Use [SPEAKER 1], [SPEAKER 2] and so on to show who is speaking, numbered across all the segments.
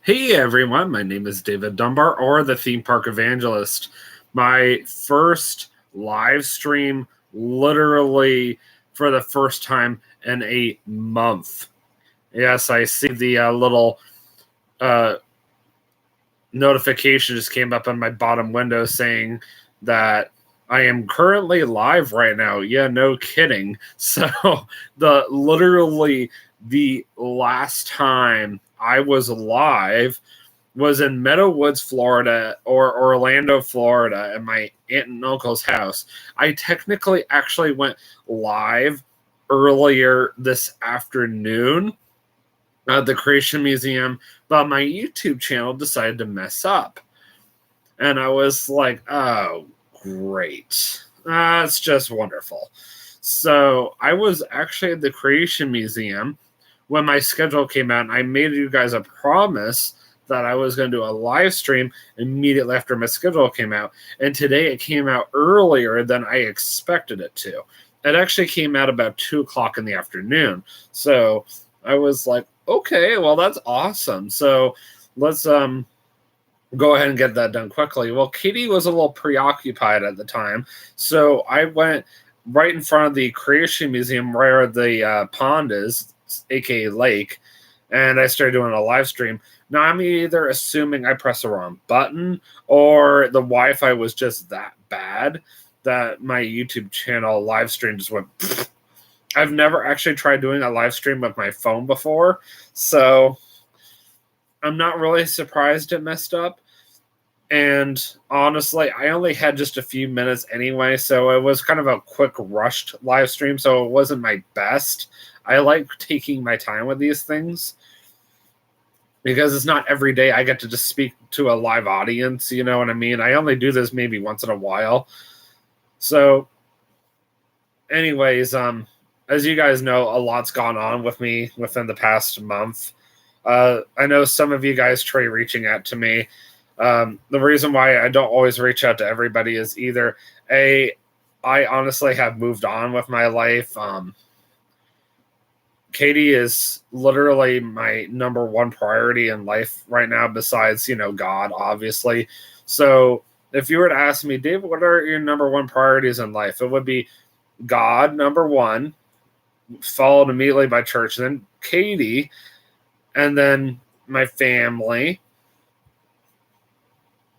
[SPEAKER 1] Hey everyone, my name is David Dunbar, or the Theme Park Evangelist. My first live stream, literally for the first time in a month. Yes, I see the little notification just came up on my bottom window saying that I am currently live right now. Yeah, no kidding. So literally the last time I was live was in Meadow Woods, Florida, or Orlando, Florida, at my aunt and uncle's house. I technically actually went live earlier this afternoon at the Creation Museum, but my YouTube channel decided to mess up. And I was like, oh, great. It's just wonderful. So I was actually at the Creation Museum when my schedule came out, and I made you guys a promise that I was going to do a live stream immediately after my schedule came out. And today it came out earlier than I expected it to. It actually came out about 2 o'clock in the afternoon. So I was like, okay, well, that's awesome. So let's go ahead and get that done quickly. Well, Katie was a little preoccupied at the time. So I went right in front of the Creation Museum where the pond is, aka lake, and I started doing a live stream. Now I'm either assuming I pressed the wrong button or the Wi-Fi was just that bad that my YouTube channel live stream just went pfft. I've never actually tried doing a live stream with my phone before, so I'm not really surprised it messed up. And honestly, I only had just a few minutes anyway, so it was kind of a quick rushed live stream, so it wasn't my best. I like taking my time with these things because it's not every day I get to just speak to a live audience, you know what I mean? I only do this maybe once in a while. So anyways, as you guys know, a lot's gone on with me within the past month. I know some of you guys try reaching out to me. The reason why I don't always reach out to everybody is either I honestly have moved on with my life. Katie is literally my number one priority in life right now, besides, God, obviously. So if you were to ask me, Dave, what are your number one priorities in life? It would be God, number one, followed immediately by church, then Katie, and then my family.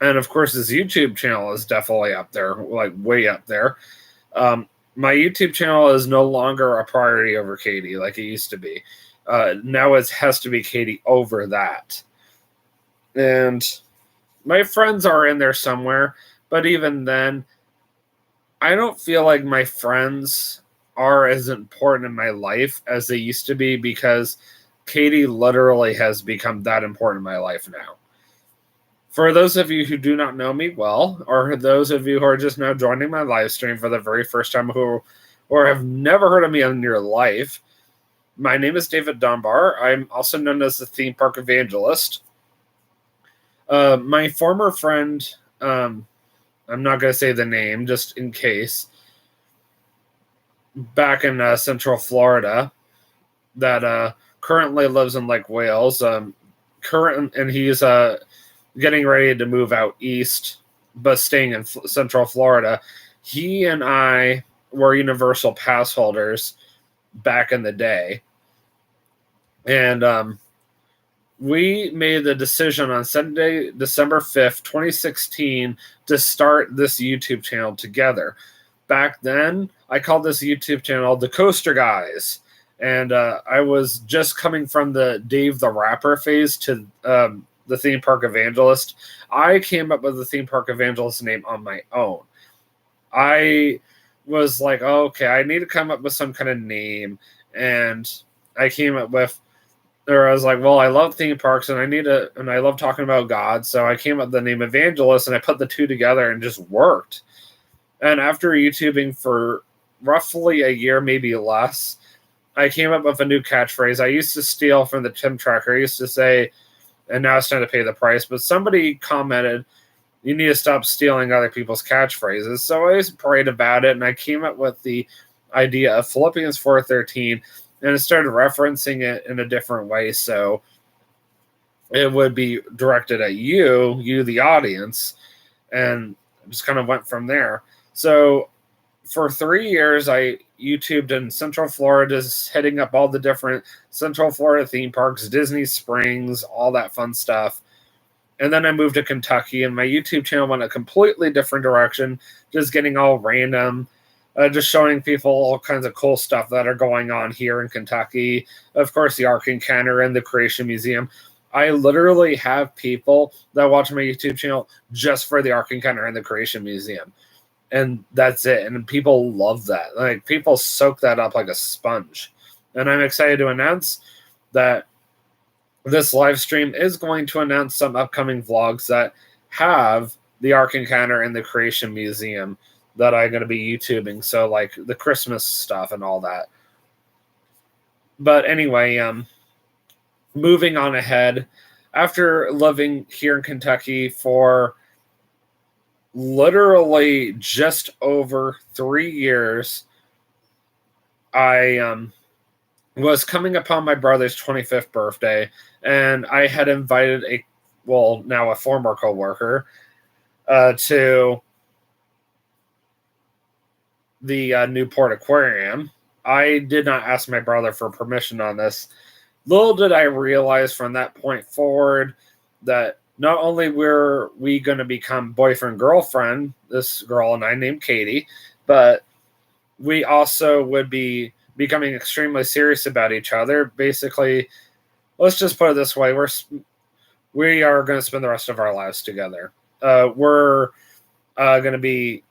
[SPEAKER 1] And of course, this YouTube channel is definitely up there, like way up there. My YouTube channel is no longer a priority over Katie like it used to be. Now it has to be Katie over that. And my friends are in there somewhere, but even then, I don't feel like my friends are as important in my life as they used to be, because Katie literally has become that important in my life now. For those of you who do not know me well, or those of you who are just now joining my live stream for the very first time, or have never heard of me in your life, my name is David Dunbar. I'm also known as the Theme Park Evangelist. My former friend, I'm not going to say the name just in case, back in Central Florida, that currently lives in Lake Wales, and he's getting ready to move out east, but staying in Central Florida. He and I were Universal Pass holders back in the day. And we made the decision on Sunday, December 5th, 2016, to start this YouTube channel together. Back then, I called this YouTube channel The Coaster Guys. And I was just coming from the Dave the Rapper phase to the Theme Park Evangelist. I came up with the Theme Park Evangelist name on my own. I was like, oh, okay, I need to come up with some kind of name. And I came up with, or I was like, well, I love theme parks and I love talking about God. So I came up with the name Evangelist, and I put the two together and just worked. And after YouTubing for roughly a year, maybe less, I came up with a new catchphrase. I used to steal from the Tim Tracker. I used to say, and now it's time to pay the price. But somebody commented, you need to stop stealing other people's catchphrases. So I prayed about it, and I came up with the idea of Philippians 4:13, and I started referencing it in a different way. So it would be directed at you, the audience, and just kind of went from there. So for 3 years, I YouTubed in Central Florida, just hitting up all the different Central Florida theme parks, Disney Springs, all that fun stuff. And then I moved to Kentucky, and my YouTube channel went a completely different direction, just getting all random, just showing people all kinds of cool stuff that are going on here in Kentucky. Of course, the Ark Encounter and the Creation Museum. I literally have people that watch my YouTube channel just for the Ark Encounter and the Creation Museum. And that's it. And people love that. Like, people soak that up like a sponge. And I'm excited to announce that this live stream is going to announce some upcoming vlogs that have the Ark Encounter and the Creation Museum that I'm going to be YouTubing. So, like, the Christmas stuff and all that. But anyway, moving on ahead, after living here in Kentucky for literally just over 3 years, I was coming upon my brother's 25th birthday, and I had invited now a former coworker, to the Newport Aquarium. I did not ask my brother for permission on this. Little did I realize from that point forward that not only were we going to become boyfriend-girlfriend, this girl and I named Katie, but we also would be becoming extremely serious about each other. Basically, let's just put it this way: we are going to spend the rest of our lives together. We're going to be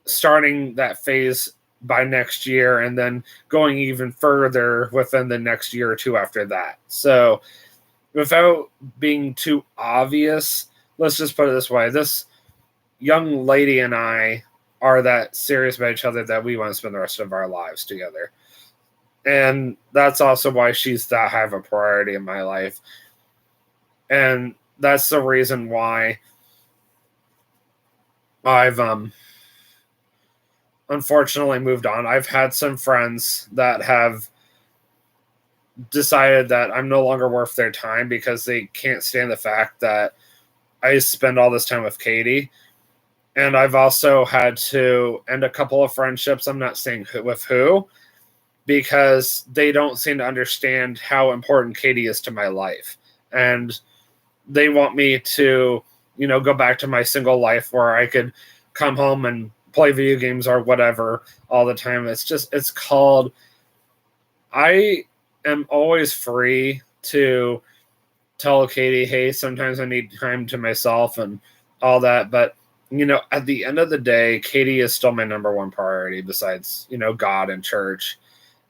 [SPEAKER 1] starting that phase by next year, and then going even further within the next year or two after that. So, without being too obvious, let's just put it this way: this young lady and I are that serious about each other that we want to spend the rest of our lives together. And that's also why she's that high of a priority in my life. And that's the reason why I've unfortunately moved on. I've had some friends that have decided that I'm no longer worth their time because they can't stand the fact that I spend all this time with Katie. And I've also had to end a couple of friendships. I'm not saying with who, because they don't seem to understand how important Katie is to my life. And they want me to, go back to my single life where I could come home and play video games or whatever all the time. It's called, I am always free to tell Katie, hey, sometimes I need time to myself and all that. But, at the end of the day, Katie is still my number one priority besides, God and church.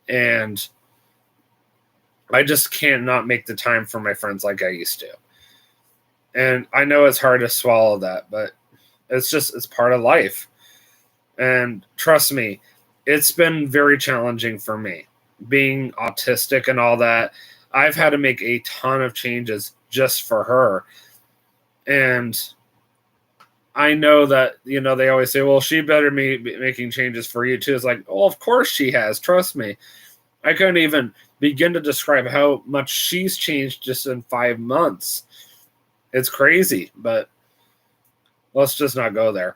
[SPEAKER 1] And I just can't not make the time for my friends like I used to. And I know it's hard to swallow that, but it's part of life. And trust me, it's been very challenging for me. Being autistic and all that, I've had to make a ton of changes just for her. And I know that, they always say, well, she better be making changes for you too. It's like, oh, of course she has. Trust me. I couldn't even begin to describe how much she's changed just in 5 months. It's crazy, but let's just not go there.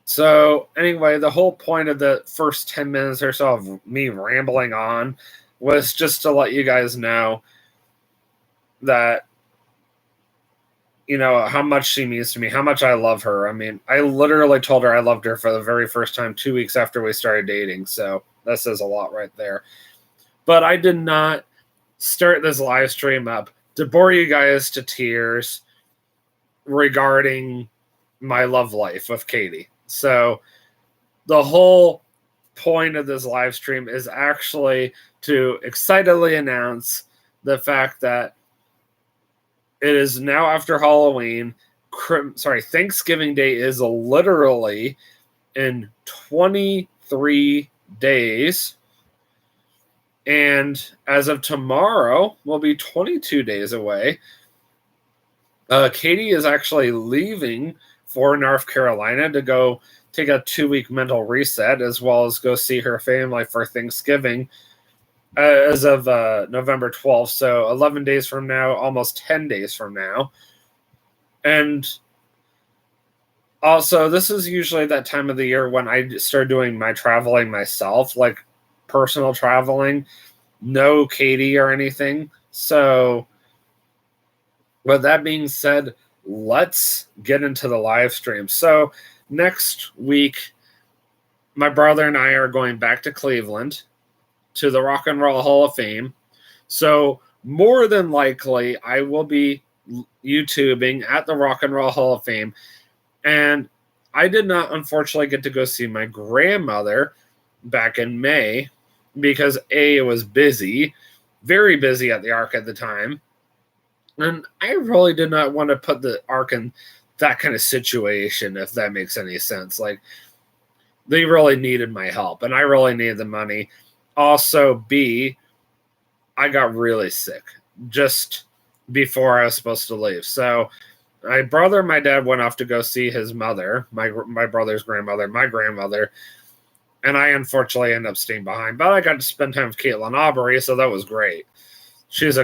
[SPEAKER 1] So anyway, the whole point of the first 10 minutes or so of me rambling on was just to let you guys know that, how much she means to me, how much I love her. I mean, I literally told her I loved her for the very first time 2 weeks after we started dating. So that says a lot right there. But I did not start this live stream up to bore you guys to tears regarding my love life with Katie. So the whole point of this live stream is actually to excitedly announce the fact that it is now after Halloween. Thanksgiving Day is literally in 23 days. And as of tomorrow, we'll be 22 days away. Katie is actually leaving for North Carolina to go take a 2-week mental reset, as well as go see her family for Thanksgiving. as of November 12th. So 11 days from now, almost 10 days from now. And also, this is usually that time of the year when I start doing my traveling myself, like personal traveling, no Katie or anything. So, with that being said, let's get into the live stream. So, next week, my brother and I are going back to Cleveland to the Rock and Roll Hall of Fame. So, more than likely, I will be YouTubing at the Rock and Roll Hall of Fame. And I did not, unfortunately, get to go see my grandmother back in May because A, it was busy, very busy at the Ark at the time. And I really did not want to put the Ark in that kind of situation, if that makes any sense. Like, they really needed my help, and I really needed the money. Also, B, I got really sick just before I was supposed to leave. So, my brother and my dad went off to go see his mother, my brother's grandmother, my grandmother, and I unfortunately ended up staying behind. But I got to spend time with Caitlin Aubrey, so that was great. She's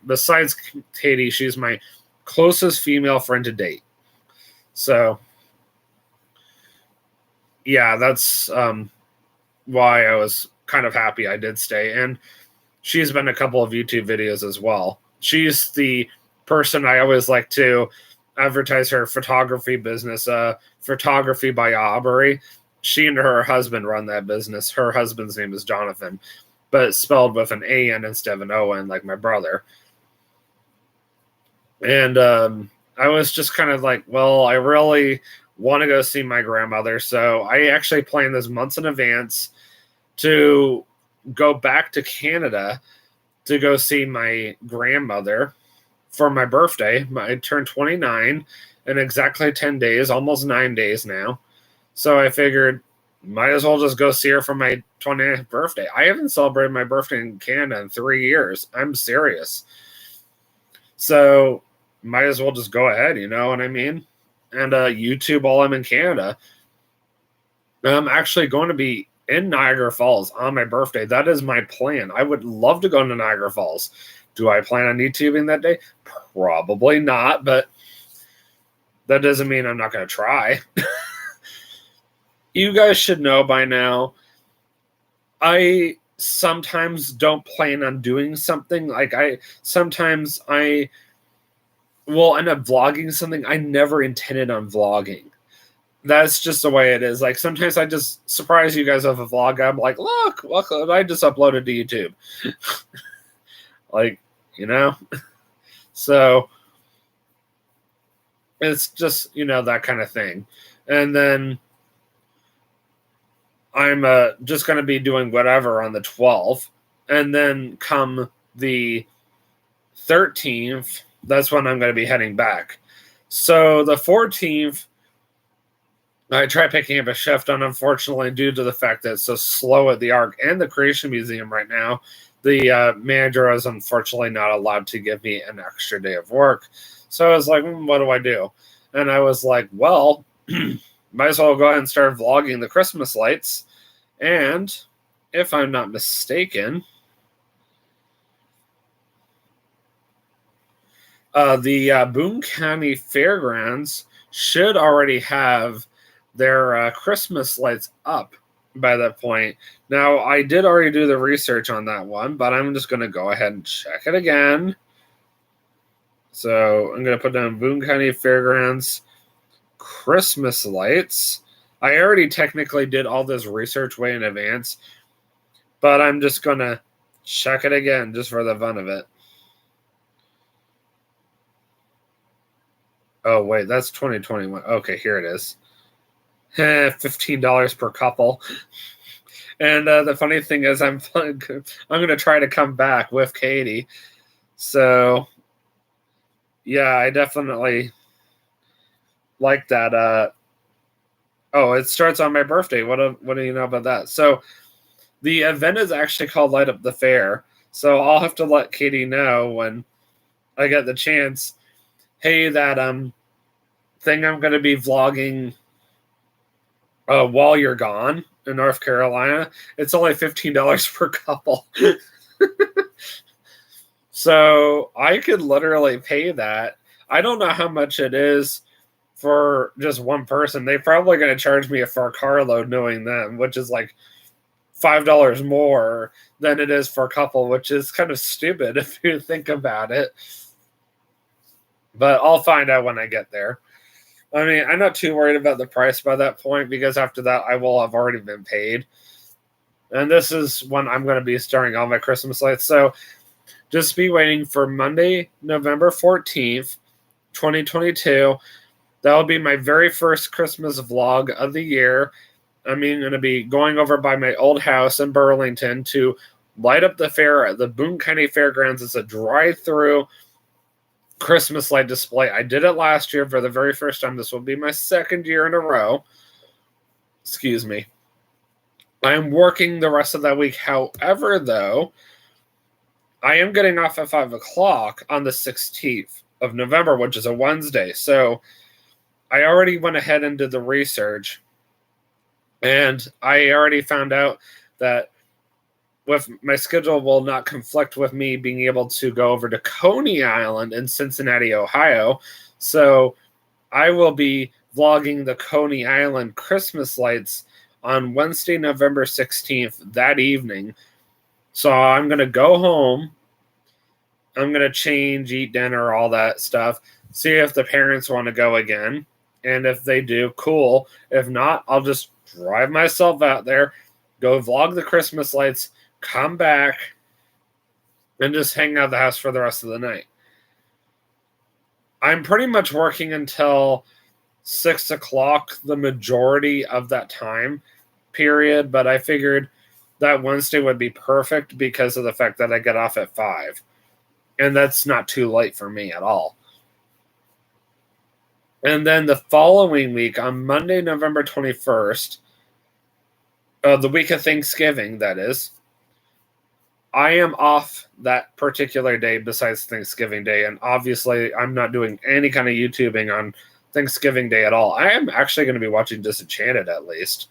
[SPEAKER 1] besides Katie, she's my closest female friend to date. So, yeah, that's why I was kind of happy I did stay. And she's been in a couple of YouTube videos as well. She's the person I always like to advertise her photography business, Photography by Aubrey. She and her husband run that business. Her husband's name is Jonathan, but it's spelled with an A-N instead of an O-N, like my brother. And I was just kind of like, well, I really want to go see my grandmother. So I actually planned this months in advance to go back to Canada to go see my grandmother for my birthday. I turned 29 in exactly 10 days, almost 9 days now. So I figured might as well just go see her for my 29th birthday. I haven't celebrated my birthday in Canada in 3 years. I'm serious. So might as well just go ahead, you know what I mean? And YouTube while I'm in Canada. I'm actually going to be in Niagara Falls on my birthday. That is my plan. I would love to go to Niagara Falls. Do I plan on YouTubing that day? Probably not, but that doesn't mean I'm not going to try. You guys should know by now, I sometimes don't plan on doing something. Like sometimes I will end up vlogging something I never intended on vlogging. That's just the way it is. Like sometimes I just surprise you guys with a vlog. I'm like, look, I just uploaded to YouTube. Like, you know? So it's just, that kind of thing. And then I'm just going to be doing whatever on the 12th. And then come the 13th, that's when I'm going to be heading back. So the 14th, I tried picking up a shift, and unfortunately, due to the fact that it's so slow at the Ark and the Creation Museum right now, the manager is unfortunately not allowed to give me an extra day of work. So I was like, what do I do? And I was like, well, might as well go ahead and start vlogging the Christmas lights. And if I'm not mistaken, the Boone County Fairgrounds should already have their Christmas lights up by that point. Now, I did already do the research on that one, but I'm just going to go ahead and check it again. So I'm going to put down Boone County Fairgrounds Christmas lights. I already technically did all this research way in advance, but I'm just going to check it again just for the fun of it. Oh, wait, that's 2021. Okay, here it is. $15 per couple. And the funny thing is I'm going to try to come back with Katie. So, yeah, I definitely like that. It starts on my birthday. What do you know about that? So, the event is actually called Light Up the Fair. So, I'll have to let Katie know when I get the chance. Hey, that thing I'm going to be vlogging while you're gone in North Carolina. It's only $15 per couple. So I could literally pay that. I don't know how much it is for just one person. They're probably going to charge me for a carload knowing them, which is like $5 more than it is for a couple, which is kind of stupid if you think about it. But I'll find out when I get there. I mean, I'm not too worried about the price by that point because after that, I will have already been paid. And this is when I'm going to be starting all my Christmas lights. So just be waiting for Monday, November 14th, 2022. That will be my very first Christmas vlog of the year. I'm going to be going over by my old house in Burlington to light up the fair at the Boone County Fairgrounds. It's a drive-through Christmas light display. I did it last year for the very first time. This will be my second year in a row. Excuse me. I am working the rest of that week. However, though, I am getting off at 5 o'clock on the 16th of November, which is a Wednesday. So I already went ahead and did the research. And I already found out that with my schedule will not conflict with me being able to go over to Coney Island in Cincinnati, Ohio. So I will be vlogging the Coney Island Christmas lights on Wednesday, November 16th, that evening. So I'm going to go home. I'm going to change, eat dinner, all that stuff. See if the parents want to go again. And if they do, cool. If not, I'll just drive myself out there, go vlog the Christmas lights, come back, and just hang out at the house for the rest of the night. I'm pretty much working until 6 o'clock the majority of that time period, but I figured that Wednesday would be perfect because of the fact that I get off at 5. And that's not too late for me at all. And then the following week, on Monday, November 21st, the week of Thanksgiving, that is, I am off that particular day besides Thanksgiving Day. And obviously, I'm not doing any kind of YouTubing on Thanksgiving Day at all. I am actually going to be watching Disenchanted at least.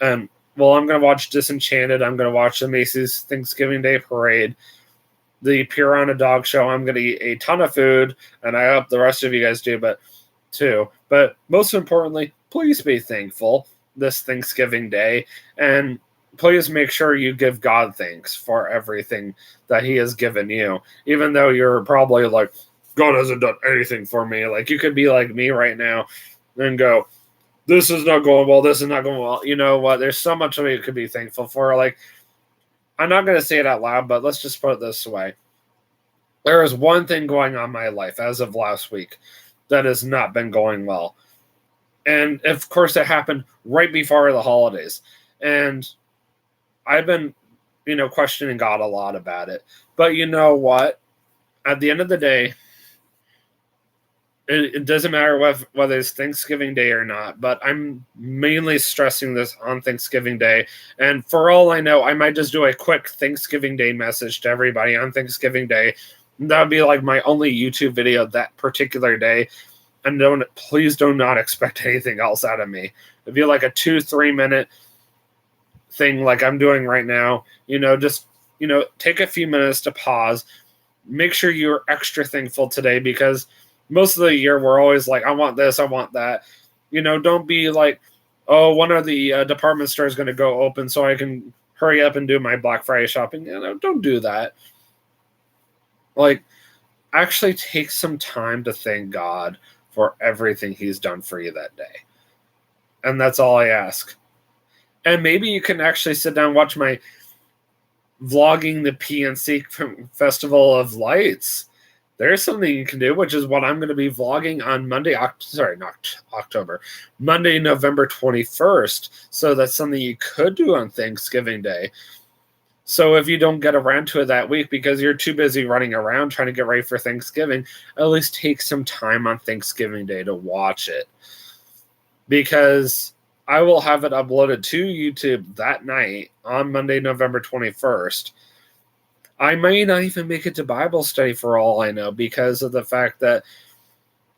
[SPEAKER 1] I'm going to watch Disenchanted. I'm going to watch the Macy's Thanksgiving Day Parade, the Piranha Dog Show. I'm going to eat a ton of food, and I hope the rest of you guys do, too. But most importantly, please be thankful this Thanksgiving Day, and please make sure you give God thanks for everything that he has given you, even though you're probably like, God hasn't done anything for me. Like, you could be like me right now and go, this is not going well, this is not going well. You know what? There's so much of it you could be thankful for. Like, I'm not going to say it out loud, but let's just put it this way. There is one thing going on in my life as of last week that has not been going well. And, of course, it happened right before the holidays. And I've been, questioning God a lot about it. But you know what? At the end of the day, it doesn't matter whether it's Thanksgiving Day or not, but I'm mainly stressing this on Thanksgiving Day. And for all I know, I might just do a quick Thanksgiving Day message to everybody on Thanksgiving Day. That would be like my only YouTube video that particular day. And please do not expect anything else out of me. It'd be like a 2-3 minute thing like I'm doing right now. Just take a few minutes to pause. Make sure you're extra thankful today because most of the year we're always like, I want this, I want that. Don't be like, oh, one of the department stores is going to go open so I can hurry up and do my Black Friday shopping. Don't do that. Like, actually take some time to thank God for everything he's done for you that day. And that's all I ask. And maybe you can actually sit down and watch my vlogging the PNC Festival of Lights. There's something you can do, which is what I'm going to be vlogging on Monday, Monday, November 21st. So that's something you could do on Thanksgiving Day. So if you don't get around to it that week because you're too busy running around trying to get ready for Thanksgiving, at least take some time on Thanksgiving Day to watch it. Because I will have it uploaded to YouTube that night on Monday, November 21st. I may not even make it to Bible study for all I know because of the fact that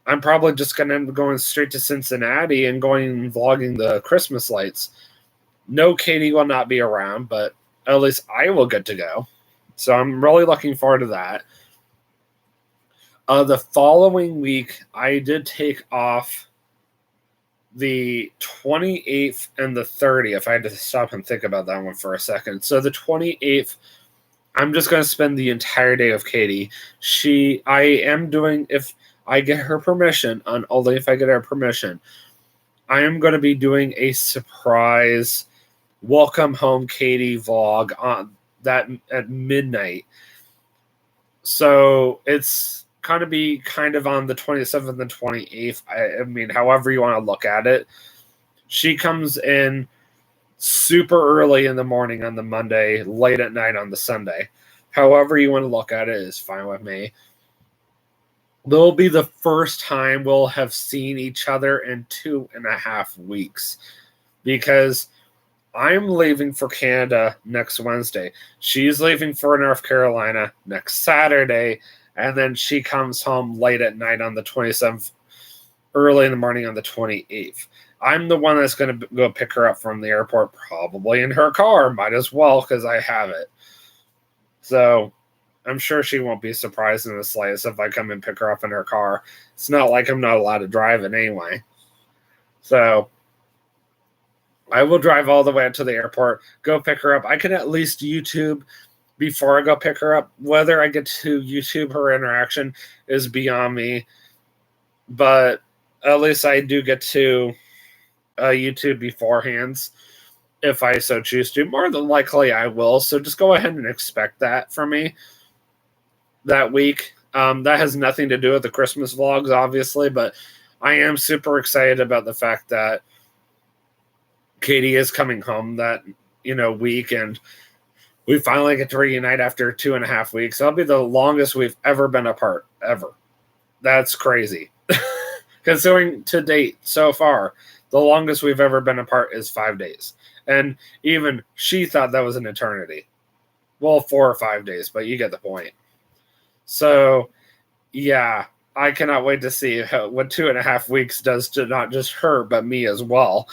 [SPEAKER 1] I'm probably just going to end up going straight to Cincinnati and going and vlogging the Christmas lights. No, Katie will not be around, but at least I will get to go. So I'm really looking forward to that. The following week, I did take off the 28th and the 30th. I had to stop and think about that one for a second. So the 28th, I'm just going to spend the entire day with Katie. I am doing, if I get her permission, only if I get her permission, I am going to be doing a surprise welcome home Katie vlog on that at midnight. So it's going to be kind of on the 27th and 28th. I mean, however you want to look at it. She comes in super early in the morning on the Monday, late at night on the Sunday. However you want to look at it is fine with me. It'll be the first time we'll have seen each other in 2.5 weeks, because I'm leaving for Canada next Wednesday. She's leaving for North Carolina next Saturday, and then she comes home late at night on the 27th, early in the morning on the 28th. I'm the one that's going to go pick her up from the airport, probably in her car. Might as well, because I have it. So I'm sure she won't be surprised in the slightest if I come and pick her up in her car. It's not like I'm not allowed to drive it anyway. So I will drive all the way up to the airport, go pick her up. I can at least YouTube before I go pick her up. Whether I get to YouTube her interaction is beyond me. But at least I do get to YouTube beforehand if I so choose to. More than likely I will. So just go ahead and expect that from me that week. That has nothing to do with the Christmas vlogs, obviously, but I am super excited about the fact that Katie is coming home that week, and we finally get to reunite after 2.5 weeks. That'll be the longest we've ever been apart, ever. That's crazy. Considering to date so far, the longest we've ever been apart is 5 days. And even she thought that was an eternity. Well, 4 or 5 days, but you get the point. So, yeah, I cannot wait to see what 2.5 weeks does to not just her, but me as well.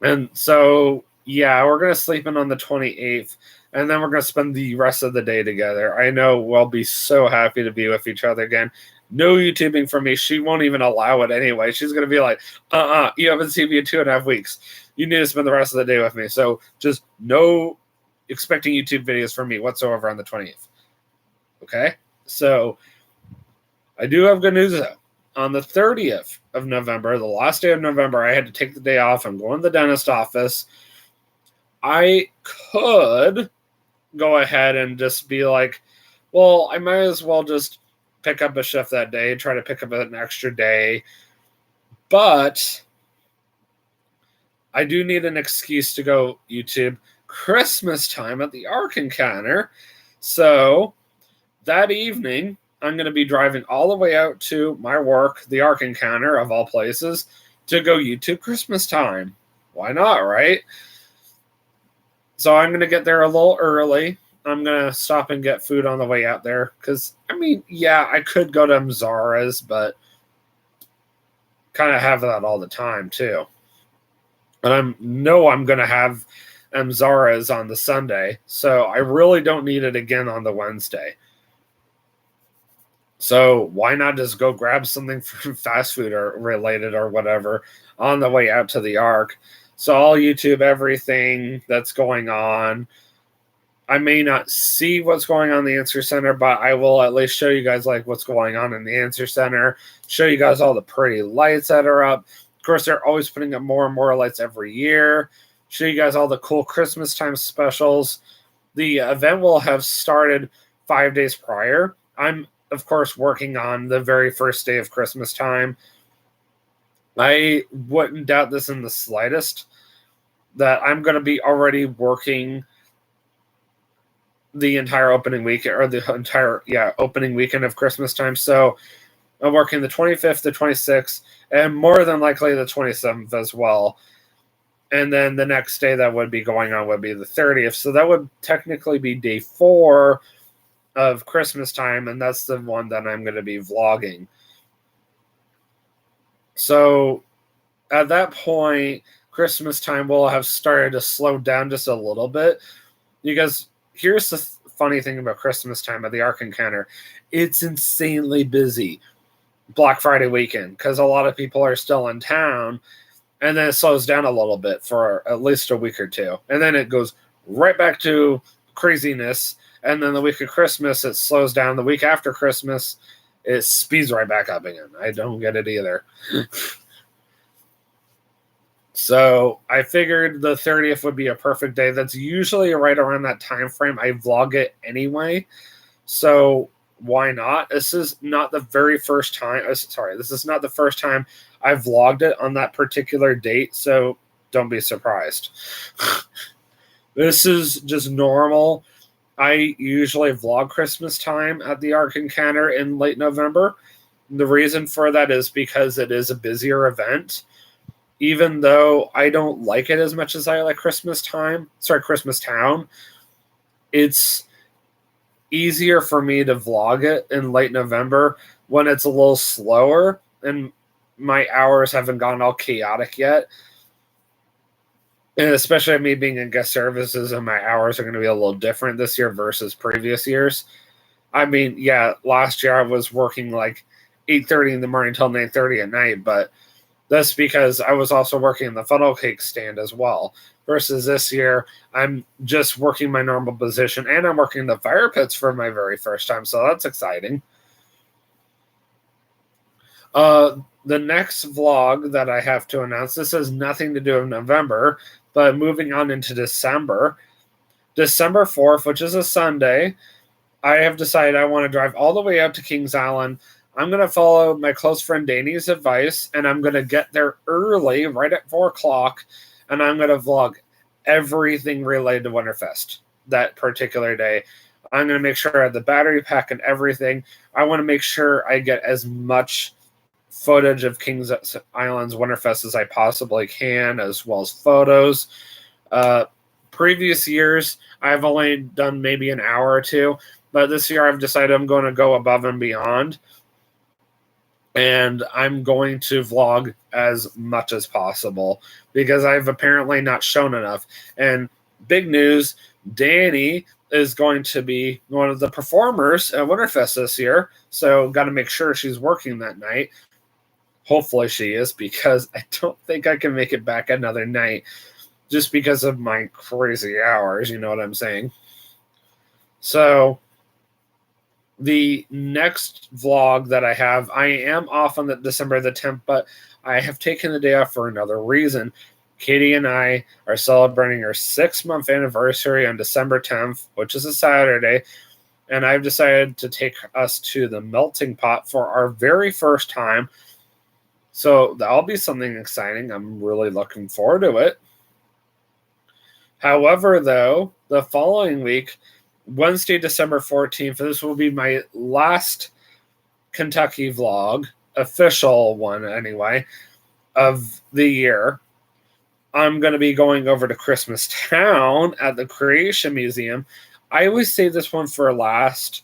[SPEAKER 1] And so, yeah, we're going to sleep in on the 28th, and then we're going to spend the rest of the day together. I know we'll be so happy to be with each other again. No YouTubing for me. She won't even allow it anyway. She's going to be like, you haven't seen me in 2.5 weeks. You need to spend the rest of the day with me. So just no expecting YouTube videos from me whatsoever on the 20th. Okay? So I do have good news, though. On the 30th of November, the last day of November, I had to take the day off. I'm going to the dentist office. I could go ahead and just be like, well, I might as well just pick up a shift that day, try to pick up an extra day. But I do need an excuse to go YouTube Christmas time at the Ark Encounter. So that evening, I'm going to be driving all the way out to my work, the Ark Encounter, of all places, to go YouTube Christmas time. Why not, right? So I'm going to get there a little early. I'm going to stop and get food on the way out there. Because, yeah, I could go to Mzara's, but kind of have that all the time, too. And I'm going to have Mzara's on the Sunday. So I really don't need it again on the Wednesday. So why not just go grab something from fast food or related or whatever on the way out to the Ark? So I'll YouTube everything that's going on. I may not see what's going on in the Answer Center, but I will at least show you guys what's going on in the Answer Center, show you guys all the pretty lights that are up. Of course, they're always putting up more and more lights every year. Show you guys all the cool Christmas time specials. The event will have started 5 days prior. I'm of course, working on the very first day of Christmas time. I wouldn't doubt this in the slightest, that I'm going to be already working the entire opening weekend, or the entire, opening weekend of Christmas time. So I'm working the 25th, the 26th, and more than likely the 27th as well. And then the next day that would be going on would be the 30th. So that would technically be day 4 of Christmas time, and that's the one that I'm going to be vlogging. So at that point, Christmas time will have started to slow down just a little bit, because here's the funny thing about Christmas time at the Ark Encounter. It's insanely busy Black Friday weekend because a lot of people are still in town, and then it slows down a little bit for at least a week or two, and then it goes right back to craziness. And then the week of Christmas, it slows down. The week after Christmas, it speeds right back up again. I don't get it either. So I figured the 30th would be a perfect day. That's usually right around that time frame. I vlog it anyway. So why not? This is not the very first time. This is not the first time I've vlogged it on that particular date. So don't be surprised. This is just normal. I usually vlog Christmas time at the Ark Encounter in late November. The reason for that is because it is a busier event. Even though I don't like it as much as I like Christmas Town, it's easier for me to vlog it in late November when it's a little slower and my hours haven't gone all chaotic yet. And especially me being in guest services, and my hours are going to be a little different this year versus previous years. I mean, yeah, last year I was working like 8:30 in the morning until 9:30 at night, but that's because I was also working in the funnel cake stand as well. Versus this year, I'm just working my normal position, and I'm working the fire pits for my very first time, so that's exciting. The next vlog that I have to announce, this has nothing to do with November, but moving on into December 4th, which is a Sunday, I have decided I want to drive all the way out to Kings Island. I'm going to follow my close friend Danny's advice, and I'm going to get there early, right at 4 o'clock, and I'm going to vlog everything related to Winterfest that particular day. I'm going to make sure I have the battery pack and everything. I want to make sure I get as much footage of Kings Island's Winterfest as I possibly can, as well as photos. Previous years, I've only done maybe an hour or two, but this year I've decided I'm going to go above and beyond, and I'm going to vlog as much as possible because I've apparently not shown enough. And big news, Danny is going to be one of the performers at Winterfest this year, so got to make sure she's working that night. Hopefully she is, because I don't think I can make it back another night just because of my crazy hours, you know what I'm saying? So the next vlog that I have, I am off on the December the 10th, but I have taken the day off for another reason. Katie and I are celebrating our 6-month anniversary on December 10th, which is a Saturday, and I've decided to take us to the melting pot for our very first time. So that'll be something exciting. I'm really looking forward to it. However, though, the following week, Wednesday, December 14th, this will be my last Kentucky vlog, official one anyway, of the year. I'm going to be going over to Christmas Town at the Creation Museum. I always save this one for last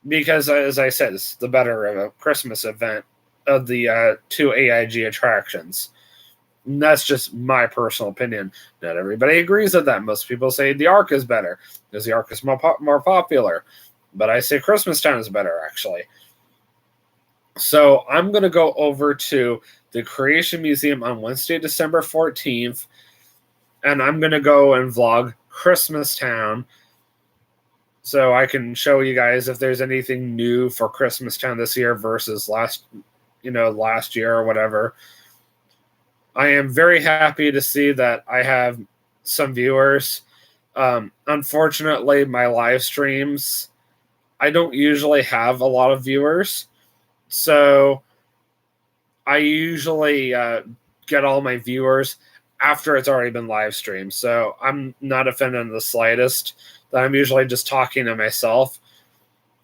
[SPEAKER 1] because, as I said, it's the better of a Christmas event of the 2 AIG attractions. And that's just my personal opinion. Not everybody agrees with that. Most people say the Ark is better because the Ark is more popular. But I say Christmas Town is better, actually. So I'm going to go over to the Creation Museum on Wednesday, December 14th, and I'm going to go and vlog Christmas Town so I can show you guys if there's anything new for Christmas Town this year versus last year or whatever. I am very happy to see that I have some viewers. Unfortunately, my live streams, I don't usually have a lot of viewers. So I usually get all my viewers after it's already been live streamed. So I'm not offended in the slightest. That I'm usually just talking to myself.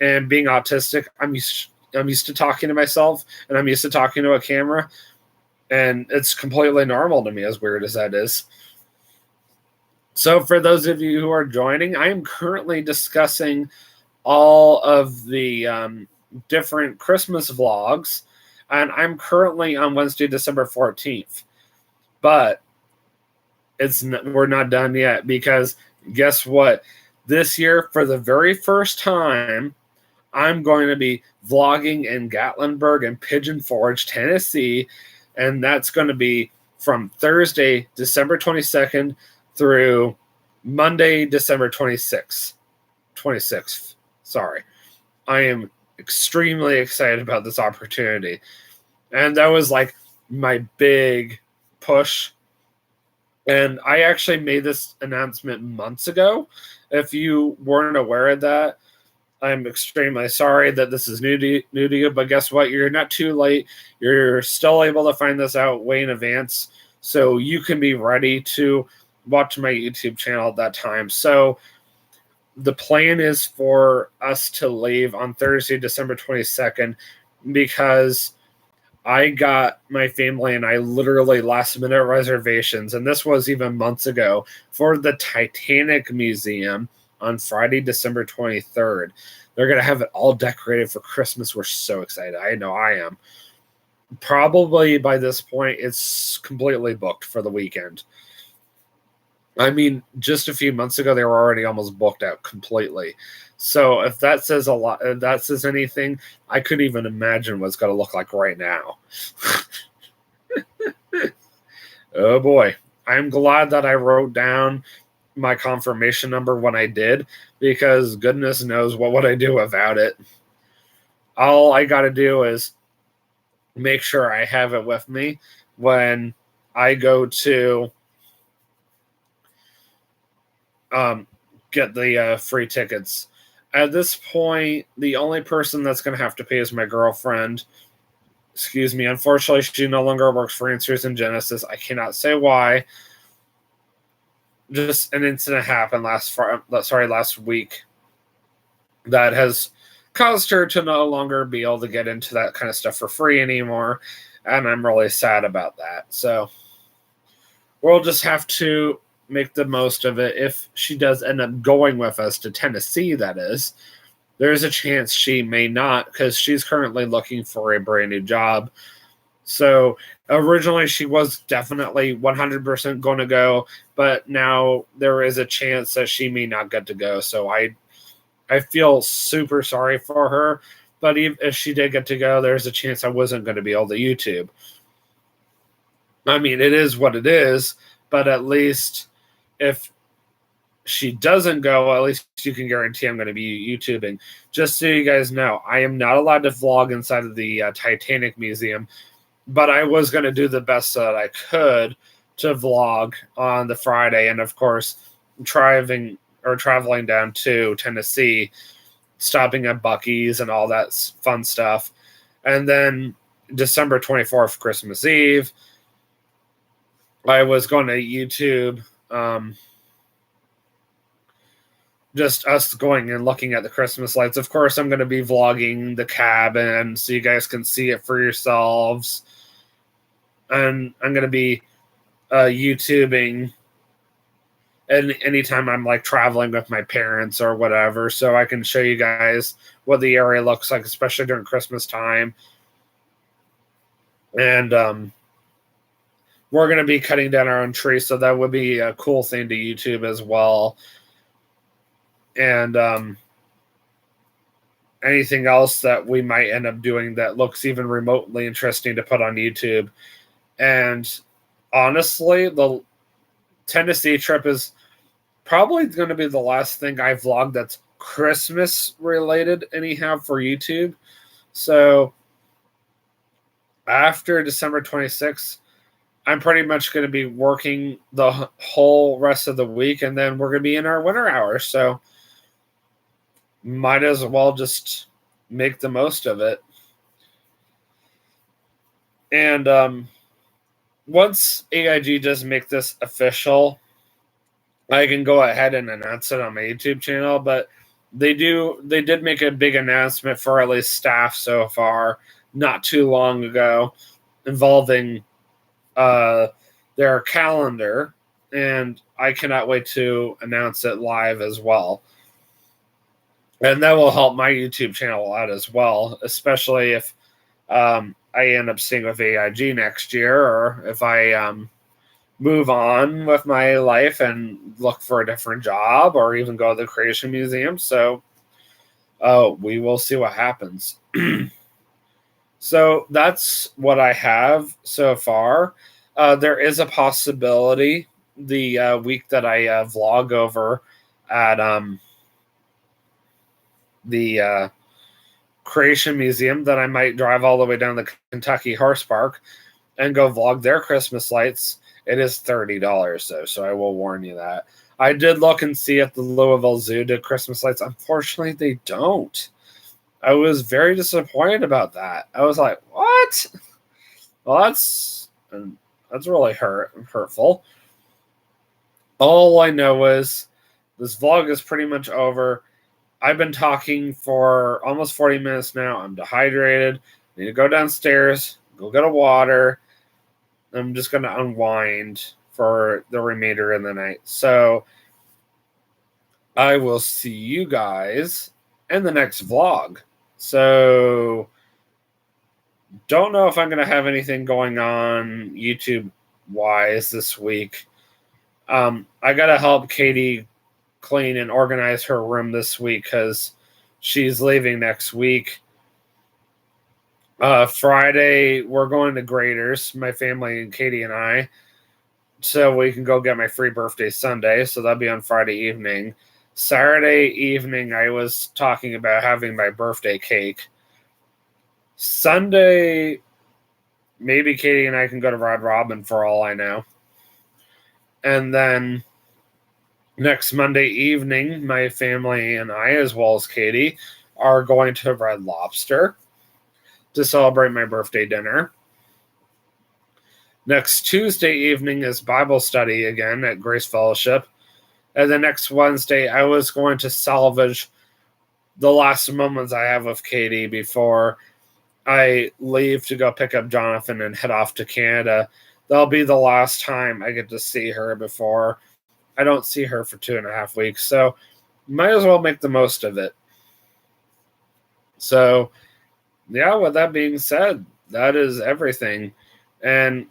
[SPEAKER 1] And being autistic, I'm used to talking to myself, and I'm used to talking to a camera. And it's completely normal to me, as weird as that is. So for those of you who are joining, I am currently discussing all of the different Christmas vlogs, and I'm currently on Wednesday, December 14th. But we're not done yet, because guess what? This year, for the very first time, I'm going to be vlogging in Gatlinburg and Pigeon Forge, Tennessee, and that's going to be from Thursday, December 22nd through Monday, December 26th. 26th. Sorry. I am extremely excited about this opportunity. And that was like my big push. And I actually made this announcement months ago. If you weren't aware of that, I'm extremely sorry that this is new to you, but guess what? You're not too late. You're still able to find this out way in advance, so you can be ready to watch my YouTube channel at that time. So the plan is for us to leave on Thursday, December 22nd, because I got my family and I literally last minute reservations, and this was even months ago, for the Titanic Museum on Friday, December 23rd. They're going to have it all decorated for Christmas. We're so excited. I know I am. Probably by this point, it's completely booked for the weekend. I mean, just a few months ago, they were already almost booked out completely. So if that says a lot, if that says anything, I couldn't even imagine what it's going to look like right now. Oh boy. I'm glad that I wrote down my confirmation number when I did, because goodness knows what would I do without it. All I got to do is make sure I have it with me when I go to get the free tickets. At this point, the only person that's going to have to pay is my girlfriend. Excuse me. Unfortunately, she no longer works for Answers in Genesis. I cannot say why. Just an incident happened last week that has caused her to no longer be able to get into that kind of stuff for free anymore, and I'm really sad about that. So we'll just have to make the most of it. If she does end up going with us to Tennessee, that is, there's a chance she may not, because she's currently looking for a brand new job. So originally she was definitely 100% going to go, but now there is a chance that she may not get to go. So I feel super sorry for her, but even if she did get to go, there's a chance I wasn't going to be able to YouTube. I mean, it is what it is, but at least if she doesn't go, at least you can guarantee I'm going to be YouTubing. Just so you guys know, I am not allowed to vlog inside of the Titanic Museum, but I was going to do the best that I could to vlog on the Friday, and of course, traveling down to Tennessee, stopping at Buc-ee's and all that fun stuff. And then December 24th, Christmas Eve, I was going to YouTube, just us going and looking at the Christmas lights. Of course, I'm going to be vlogging the cabin so you guys can see it for yourselves. And I'm going to be YouTubing and anytime I'm like traveling with my parents or whatever, so I can show you guys what the area looks like, especially during Christmas time. And we're going to be cutting down our own tree, so that would be a cool thing to YouTube as well. And anything else that we might end up doing that looks even remotely interesting to put on YouTube. And honestly, the Tennessee trip is probably going to be the last thing I vlog that's Christmas related anyhow for YouTube. So after December 26th, I'm pretty much going to be working the whole rest of the week, and then we're going to be in our winter hours. So might as well just make the most of it. And once AIG does make this official, I can go ahead and announce it on my YouTube channel. But they did make a big announcement for at least staff so far, not too long ago, involving their calendar, and I cannot wait to announce it live as well. And that will help my YouTube channel out as well, especially if I end up staying with AIG next year, or if I move on with my life and look for a different job, or even go to the Creation Museum. So we will see what happens. So that's what I have so far. There is a possibility the week that I vlog over at the Creation Museum that I might drive all the way down to Kentucky Horse Park and go vlog their Christmas lights. It is $30 though, so I will warn you that. I did look and see if the Louisville Zoo did Christmas lights. Unfortunately, they don't. I was very disappointed about that. I was like, what? Well, that's really hurtful. All I know is this vlog is pretty much over. I've been talking for almost 40 minutes now. I'm dehydrated. I need to go downstairs, go get a water. I'm just going to unwind for the remainder of the night. So I will see you guys in the next vlog. So don't know if I'm going to have anything going on YouTube-wise this week. I got to help Katie clean and organize her room this week because she's leaving next week. Friday, we're going to Graders, my family and Katie and I, so we can go get my free birthday Sunday. So that'll be on Friday evening. Saturday evening, I was talking about having my birthday cake. Sunday, maybe Katie and I can go to Red Robin for all I know. And then next Monday evening, my family and I, as well as Katie, are going to Red Lobster to celebrate my birthday dinner. Next Tuesday evening is Bible study again at Grace Fellowship. And the next Wednesday, I was going to salvage the last moments I have with Katie before I leave to go pick up Jonathan and head off to Canada. That'll be the last time I get to see her before I don't see her for 2.5 weeks. So might as well make the most of it. So yeah, with that being said, that is everything. And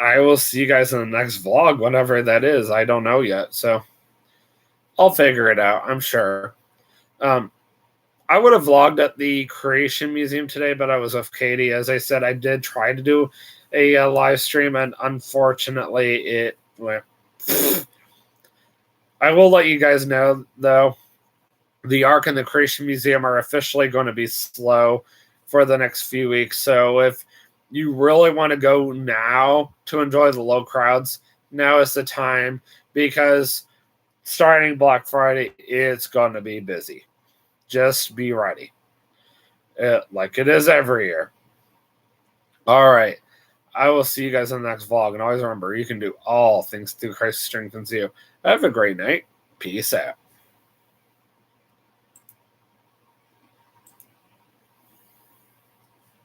[SPEAKER 1] I will see you guys in the next vlog, whatever that is. I don't know yet. So I'll figure it out, I'm sure. I would have vlogged at the Creation Museum today, but I was with Katie. As I said, I did try to do a live stream, and unfortunately it went. I will let you guys know, though, the Ark and the Creation Museum are officially going to be slow for the next few weeks. So if you really want to go now to enjoy the low crowds, now is the time, because starting Black Friday, it's going to be busy. Just be ready. Like it is every year. All right. I will see you guys in the next vlog. And always remember, you can do all things through Christ who strengthens you. Have a great night. Peace out.